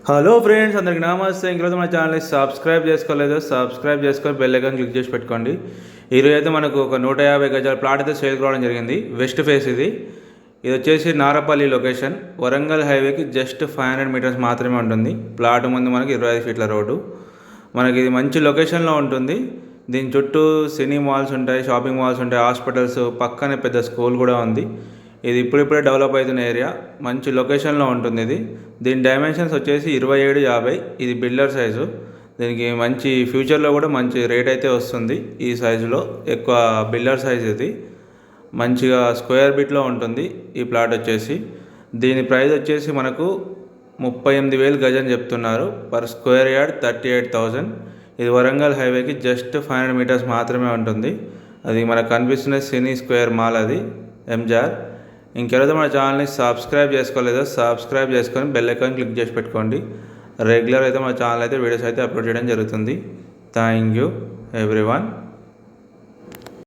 Hello friends, అందరికి నమస్తే. ఇంకరోజు మన ఛానల్ని సబ్స్క్రైబ్ చేసుకోలేదు, సబ్స్క్రైబ్ చేసుకొని బెల్ ఐకాన్ క్లిక్ చేసి పెట్టుకోండి. ఈరోజు అయితే మనకు ఒక 150 గజాల ప్లాట్ అయితే సేల్కి రావడం జరిగింది. వెస్ట్ ఫేస్ ఇది వచ్చేసి నారపల్లి లొకేషన్, వరంగల్ హైవేకి జస్ట్ 500 మీటర్స్ మాత్రమే ఉంటుంది. ప్లాట్ ముందు మనకి 25 ఫీట్ల రోడ్డు. మనకి ఇది మంచి లొకేషన్లో ఉంటుంది. దీని చుట్టూ సినీ మాల్స్ ఉంటాయి, షాపింగ్ మాల్స్ ఉంటాయి, హాస్పిటల్స్, పక్కనే పెద్ద స్కూల్ కూడా ఉంది. ఇది ఇప్పుడిప్పుడే డెవలప్ అవుతున్న ఏరియా, మంచి లొకేషన్లో ఉంటుంది ఇది. దీని డైమెన్షన్స్ వచ్చేసి 27-50. ఇది బిల్డర్ సైజు. దీనికి మంచి ఫ్యూచర్లో కూడా మంచి రేట్ అయితే వస్తుంది. ఈ సైజులో ఎక్కువ బిల్డర్ సైజ్ ఇది. మంచిగా స్క్వేర్ బిట్లో ఉంటుంది ఈ ప్లాట్ వచ్చేసి. దీని ప్రైస్ వచ్చేసి మనకు 38,000 గజం చెప్తున్నారు. Per square yard 38,000. ఇది వరంగల్ హైవేకి జస్ట్ 500 మీటర్స్ మాత్రమే ఉంటుంది. అది మనకు కనిపిస్తున్న సినీ స్క్వేర్ మాల్, అది ఎంజార్. ఇంకెవరైతే మన ఛానల్ని సబ్స్క్రైబ్ చేసుకోలేదో సబ్స్క్రైబ్ చేసుకొని బెల్ ఐకాన్ క్లిక్ చేసి పెట్టుకోండి. రెగ్యులర్ అయితే మన ఛానల్ అయితే వీడియోస్ అయితే అప్లోడ్ చేయడం జరుగుతుంది. Thank you everyone.